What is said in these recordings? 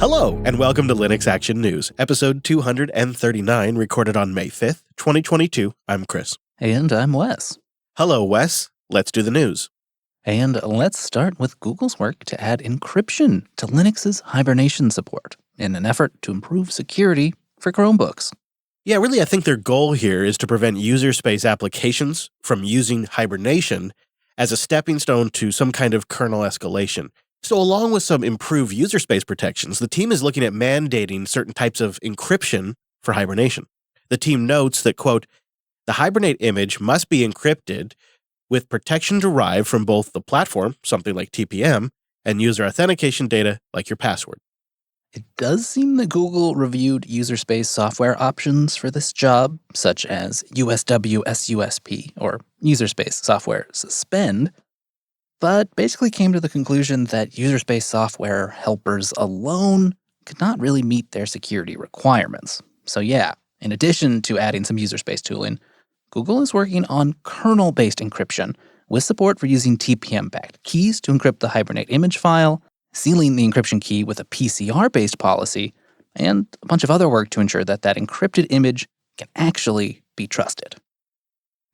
Hello, and welcome to Linux Action News, episode 239, recorded on May 5th, 2022. I'm Chris. And I'm Wes. Hello, Wes. Let's do the news. And let's start with Google's work to add encryption to Linux's Hibernation support in an effort to improve security for Chromebooks. Yeah, really, I think their goal here is to prevent user space applications from using Hibernation as a stepping stone to some kind of kernel escalation. So along with some improved user space protections, the team is looking at mandating certain types of encryption for Hibernation. The team notes that, quote, the Hibernate image must be encrypted with protection derived from both the platform, something like TPM, and user authentication data like your password. It does seem that Google reviewed user space software options for this job, such as USW-SUSP, or User Space Software Suspend, but basically came to the conclusion that user space software helpers alone could not really meet their security requirements. So yeah, in addition to adding some user space tooling, Google is working on kernel-based encryption with support for using TPM-backed keys to encrypt the Hibernate image file, sealing the encryption key with a PCR-based policy, and a bunch of other work to ensure that that encrypted image can actually be trusted.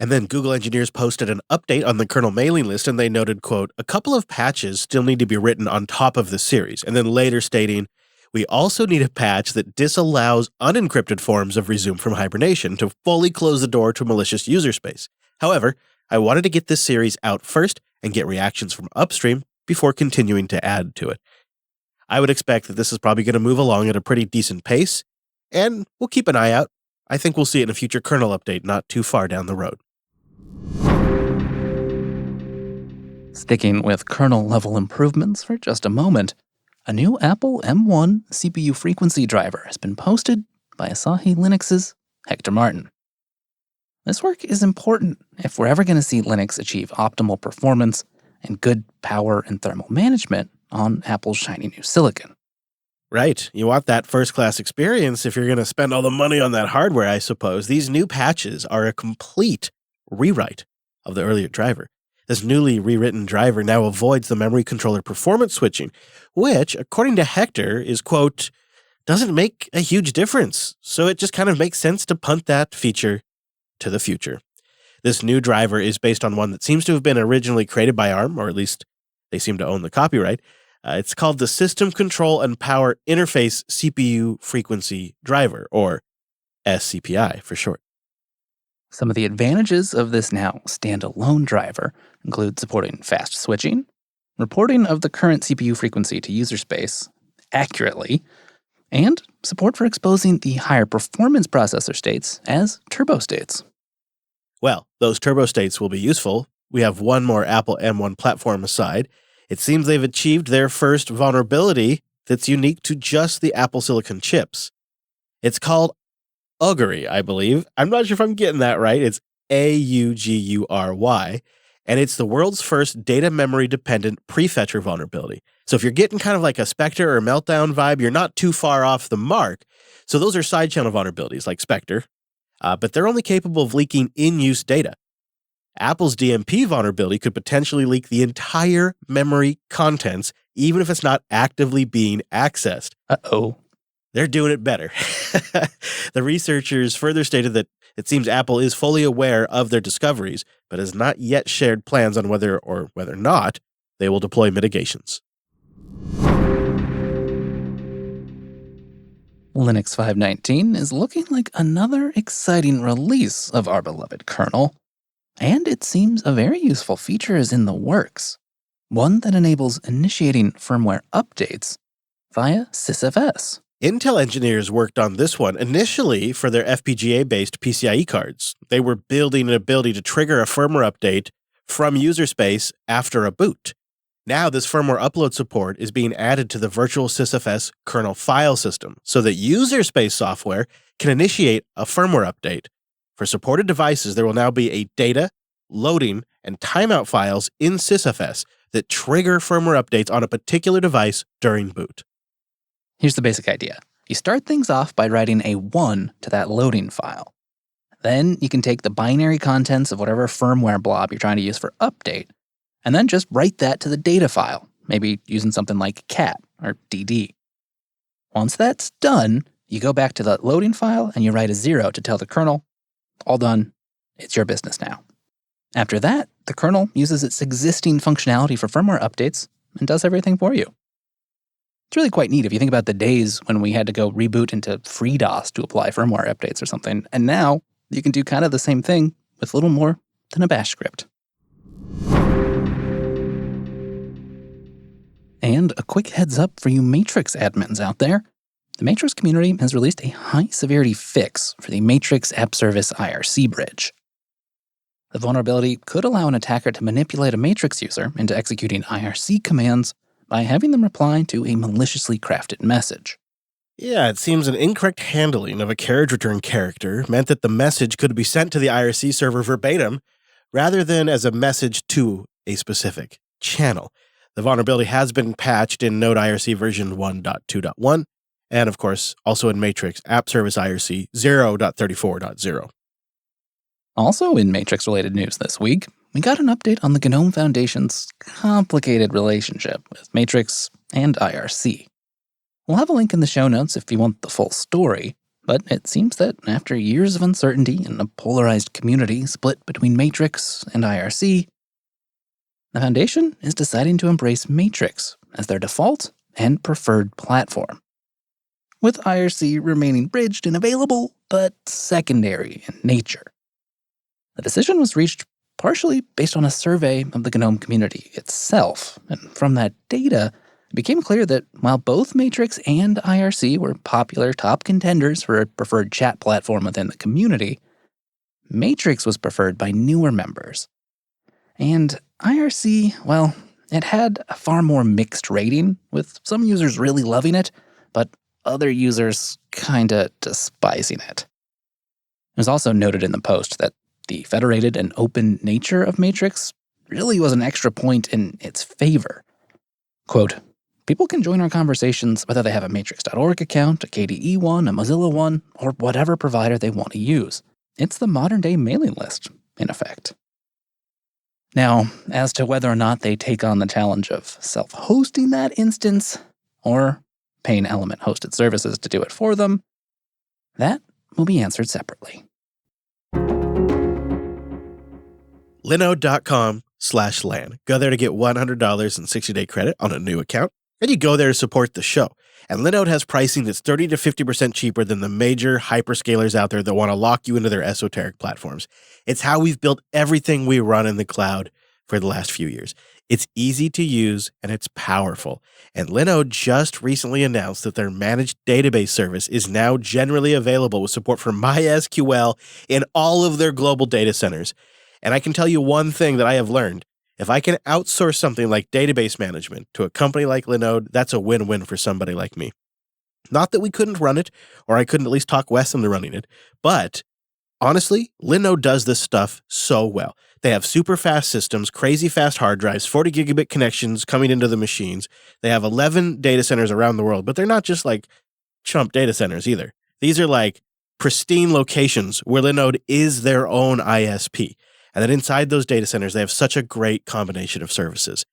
And then Google engineers posted an update on the kernel mailing list, and they noted, quote, a couple of patches still need to be written on top of the series, and then later stating, we also need a patch that disallows unencrypted forms of resume from Hibernation to fully close the door to malicious user space. However, I wanted to get this series out first and get reactions from upstream before continuing to add to it. I would expect that this is probably going to move along at a pretty decent pace, and we'll keep an eye out. I think we'll see it in a future kernel update not too far down the road. Sticking with kernel-level improvements for just a moment, a new Apple M1 CPU frequency driver has been posted by Asahi Linux's Hector Martin. This work is important if we're ever going to see Linux achieve optimal performance and good power and thermal management on Apple's shiny new silicon. Right. You want that first-class experience if you're going to spend all the money on that hardware, I suppose. These new patches are a complete rewrite of the earlier driver. This newly rewritten driver now avoids the memory controller performance switching, which, according to Hector, is, quote, doesn't make a huge difference. So it just kind of makes sense to punt that feature to the future. This new driver is based on one that seems to have been originally created by ARM, or at least they seem to own the copyright. It's called the System Control and Power Interface CPU Frequency Driver, or SCPI for short. Some of the advantages of this now standalone driver include supporting fast switching, reporting of the current CPU frequency to user space accurately, and support for exposing the higher performance processor states as turbo states. Well, those turbo states will be useful. We have one more Apple M1 platform aside. It seems they've achieved their first vulnerability that's unique to just the Apple Silicon chips. It's called Augury, I believe. I'm not sure if I'm getting that right. It's Augury, and it's the world's first data memory dependent prefetcher vulnerability. So if you're getting kind of like a Spectre or Meltdown vibe, you're not too far off the mark. So those are side channel vulnerabilities like Spectre, but they're only capable of leaking in-use data. Apple's DMP vulnerability could potentially leak the entire memory contents, even if it's not actively being accessed. Uh-oh. They're doing it better. The researchers further stated that it seems Apple is fully aware of their discoveries, but has not yet shared plans on whether or not they will deploy mitigations. Linux 5.19 is looking like another exciting release of our beloved kernel, and it seems a very useful feature is in the works, one that enables initiating firmware updates via sysfs. Intel engineers worked on this one initially for their FPGA-based PCIe cards. They were building an ability to trigger a firmware update from user space after a boot. Now this firmware upload support is being added to the virtual sysfs kernel file system so that user space software can initiate a firmware update. For supported devices, there will now be a data, loading, and timeout files in sysfs that trigger firmware updates on a particular device during boot. Here's the basic idea. You start things off by writing a 1 to that loading file. Then you can take the binary contents of whatever firmware blob you're trying to use for update, and then just write that to the data file, maybe using something like cat or dd. Once that's done, you go back to the loading file and you write a 0 to tell the kernel, all done, it's your business now. After that, the kernel uses its existing functionality for firmware updates and does everything for you. It's really quite neat if you think about the days when we had to go reboot into FreeDOS to apply firmware updates or something, and now you can do kind of the same thing with little more than a bash script. And a quick heads up for you Matrix admins out there. The Matrix community has released a high-severity fix for the matrix-appservice-irc bridge. The vulnerability could allow an attacker to manipulate a Matrix user into executing IRC commands by having them reply to a maliciously crafted message. Yeah, it seems an incorrect handling of a carriage return character meant that the message could be sent to the IRC server verbatim rather than as a message to a specific channel. The vulnerability has been patched in Node IRC version 1.2.1, and of course, also in matrix-appservice-irc 0.34.0. Also in Matrix-related news this week, we got an update on the GNOME Foundation's complicated relationship with Matrix and IRC. We'll have a link in the show notes if you want the full story, but it seems that after years of uncertainty and a polarized community split between Matrix and IRC, the Foundation is deciding to embrace Matrix as their default and preferred platform, with IRC remaining bridged and available, but secondary in nature. The decision was reached partially based on a survey of the GNOME community itself, and from that data, it became clear that while both Matrix and IRC were popular top contenders for a preferred chat platform within the community, Matrix was preferred by newer members. And IRC, well, it had a far more mixed rating, with some users really loving it, but other users kinda despising it. It was also noted in the post that the federated and open nature of Matrix really was an extra point in its favor. Quote, "People can join our conversations whether they have a matrix.org account, a KDE one, a Mozilla one, or whatever provider they want to use. It's the modern-day mailing list, in effect." Now, as to whether or not they take on the challenge of self-hosting that instance, or paying Element-hosted services to do it for them, that will be answered separately. Linode.com/LAN. Go there to get $100 in 60-day credit on a new account, and you go there to support the show. And Linode has pricing that's 30 to 50% cheaper than the major hyperscalers out there that want to lock you into their esoteric platforms. It's how we've built everything we run in the cloud for the last few years. It's easy to use, and it's powerful. And Linode just recently announced that their managed database service is now generally available with support for MySQL in all of their global data centers. And I can tell you one thing that I have learned. If I can outsource something like database management to a company like Linode, that's a win-win for somebody like me. Not that we couldn't run it, or I couldn't at least talk Wes into running it, but honestly, Linode does this stuff so well. They have super fast systems, crazy fast hard drives, 40 gigabit connections coming into the machines. They have 11 data centers around the world, but they're not just like chump data centers either. These are like pristine locations where Linode is their own ISP. And then inside those data centers, they have such a great combination of services.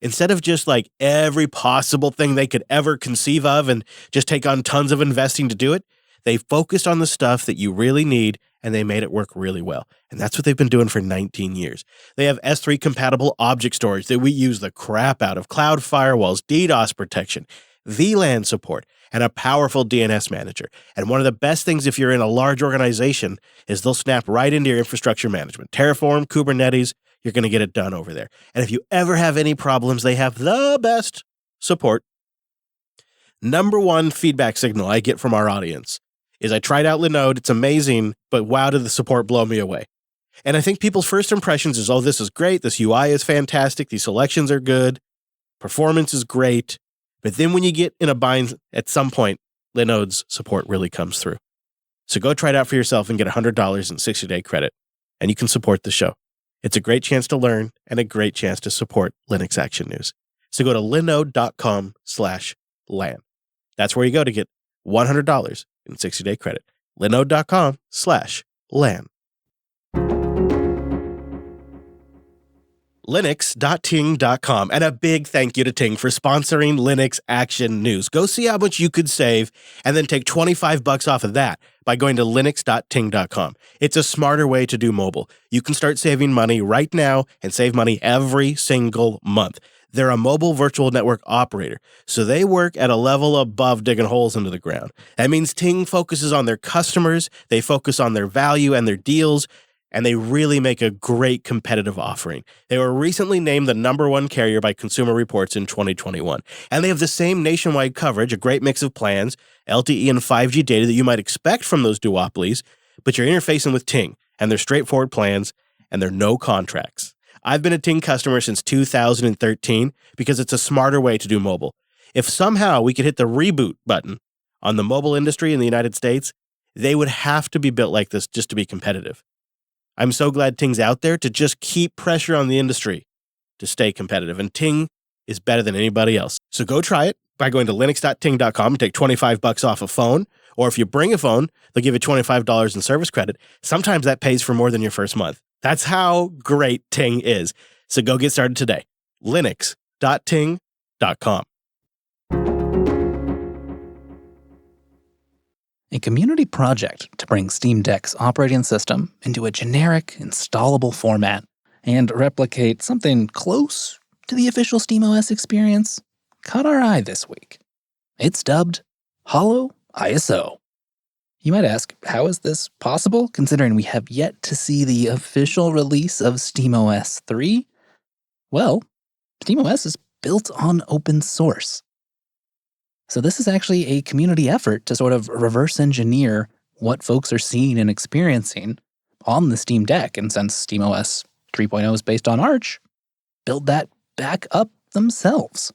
Instead of just like every possible thing they could ever conceive of and just take on tons of investing to do it, they focused on the stuff that you really need, and they made it work really well. And that's what they've been doing for 19 years. They have S3-compatible object storage that we use the crap out of, cloud firewalls, DDoS protection, VLAN support, and a powerful DNS manager. And one of the best things if you're in a large organization is they'll snap right into your infrastructure management. Terraform, Kubernetes, you're going to get it done over there. And if you ever have any problems, they have the best support. Number one feedback signal I get from our audience is I tried out Linode, it's amazing, but wow, did the support blow me away. And I think people's first impressions is, oh, this is great, this UI is fantastic, these selections are good, performance is great. But then when you get in a bind at some point, Linode's support really comes through. So go try it out for yourself and get $100 in 60-day credit, and you can support the show. It's a great chance to learn and a great chance to support Linux Action News. So go to linode.com/LAN. That's where you go to get $100 in 60-day credit. linode.com/LAN. linux.ting.com. And a big thank you to Ting for sponsoring Linux Action News. Go see how much you could save and then take $25 off of that by going to linux.ting.com. It's a smarter way to do mobile. You can start saving money right now and save money every single month. They're a mobile virtual network operator, so they work at a level above digging holes into the ground. That means Ting focuses on their customers, they focus on their value and their deals, and they really make a great competitive offering. They were recently named the #1 carrier by Consumer Reports in 2021. And they have the same nationwide coverage, a great mix of plans, LTE and 5G data that you might expect from those duopolies, but you're interfacing with Ting, and they're straightforward plans, and they're no contracts. I've been a Ting customer since 2013 because it's a smarter way to do mobile. If somehow we could hit the reboot button on the mobile industry in the United States, they would have to be built like this just to be competitive. I'm so glad Ting's out there to just keep pressure on the industry to stay competitive, and Ting is better than anybody else. So go try it by going to linux.ting.com and take $25 off a phone, or if you bring a phone, they'll give you $25 in service credit. Sometimes that pays for more than your first month. That's how great Ting is. So go get started today. linux.ting.com. A community project to bring Steam Deck's operating system into a generic, installable format and replicate something close to the official SteamOS experience caught our eye this week. It's dubbed Hollow ISO. You might ask, how is this possible, considering we have yet to see the official release of SteamOS 3? Well, SteamOS is built on open source. So this is actually a community effort to sort of reverse engineer what folks are seeing and experiencing on the Steam Deck. And since SteamOS 3.0 is based on Arch, build that back up themselves.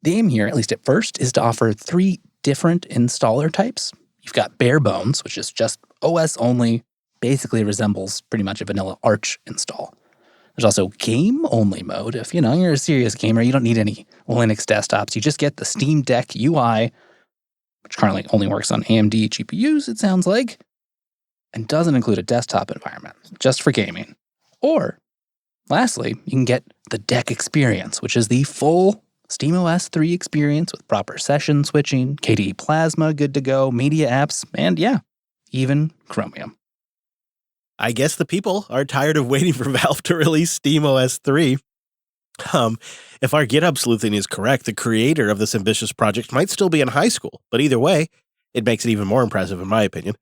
The aim here, at least at first, is to offer 3 different installer types. You've got bare bones, which is just OS only, basically resembles pretty much a vanilla Arch install. There's also game-only mode. If, you're a serious gamer, you don't need any Linux desktops. You just get the Steam Deck UI, which currently only works on AMD GPUs, it sounds like, and doesn't include a desktop environment, just for gaming. Or, lastly, you can get the Deck Experience, which is the full SteamOS 3 experience with proper session switching, KDE Plasma good to go, media apps, and even Chromium. I guess the people are tired of waiting for Valve to release SteamOS 3. If our GitHub sleuthing is correct, the creator of this ambitious project might still be in high school, but either way, it makes it even more impressive in my opinion.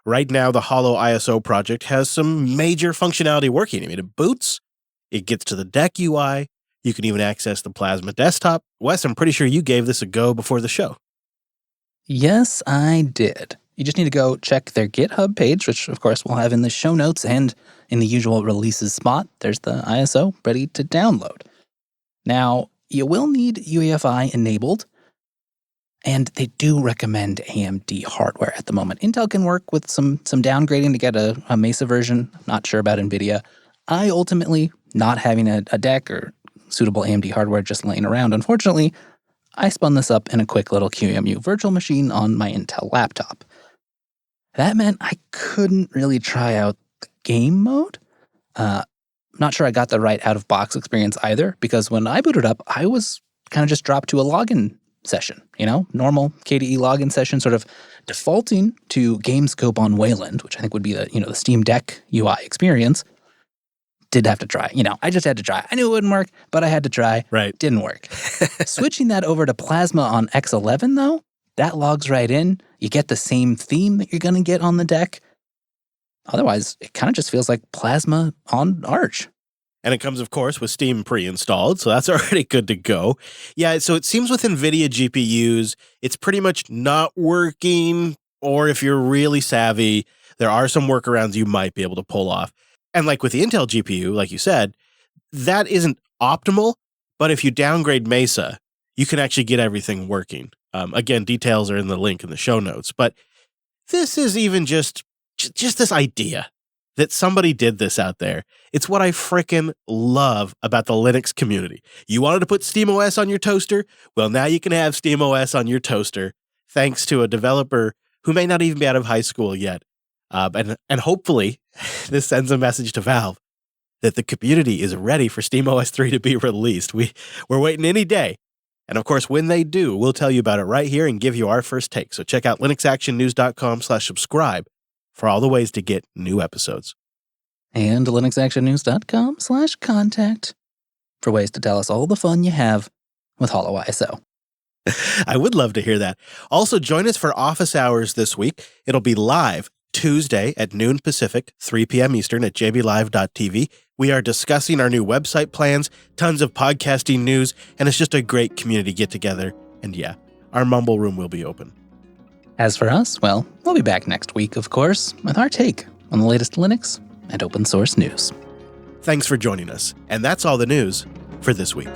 Right now, the Hollow ISO project has some major functionality working. I mean, it boots, it gets to the Deck UI, you can even access the Plasma desktop. Wes, I'm pretty sure you gave this a go before the show. Yes, I did. You just need to go check their GitHub page, which of course we'll have in the show notes, and in the usual releases spot, there's the ISO ready to download. Now, you will need UEFI enabled, and they do recommend AMD hardware at the moment. Intel can work with some downgrading to get a Mesa version. Not sure about NVIDIA. I ultimately, not having a deck or suitable AMD hardware just laying around, unfortunately, I spun this up in a quick little QEMU virtual machine on my Intel laptop. That meant I couldn't really try out the game mode. Not sure I got the right out-of-box experience either, because when I booted up, I was kind of just dropped to a login session, normal KDE login session, sort of defaulting to GameScope on Wayland, which I think would be the Steam Deck UI experience. Did have to try. I just had to try. I knew it wouldn't work, but I had to try. Right. Didn't work. Switching that over to Plasma on X11, though, that logs right in. You get the same theme that you're going to get on the deck. Otherwise, it kind of just feels like Plasma on Arch. And it comes, of course, with Steam pre-installed, so that's already good to go. Yeah, so it seems with NVIDIA GPUs, it's pretty much not working, or if you're really savvy, there are some workarounds you might be able to pull off. And like with the Intel GPU, like you said, that isn't optimal, but if you downgrade Mesa, you can actually get everything working. Again, details are in the link in the show notes, but this is even just this idea that somebody did this out there. It's what I frickin' love about the Linux community. You wanted to put SteamOS on your toaster? Well, now you can have SteamOS on your toaster, thanks to a developer who may not even be out of high school yet. And hopefully this sends a message to Valve. that the community is ready for SteamOS 3 to be released. We're waiting any day. And of course, when they do, we'll tell you about it right here and give you our first take. So check out linuxactionnews.com/subscribe for all the ways to get new episodes. And linuxactionnews.com/contact for ways to tell us all the fun you have with HoloISO. I would love to hear that. Also, join us for Office Hours this week. It'll be live Tuesday at noon Pacific, 3 p.m. Eastern at jblive.tv. We are discussing our new website plans, tons of podcasting news, and it's just a great community get-together. And yeah, our Mumble Room will be open. As for us, well, we'll be back next week, of course, with our take on the latest Linux and open source news. Thanks for joining us. And that's all the news for this week.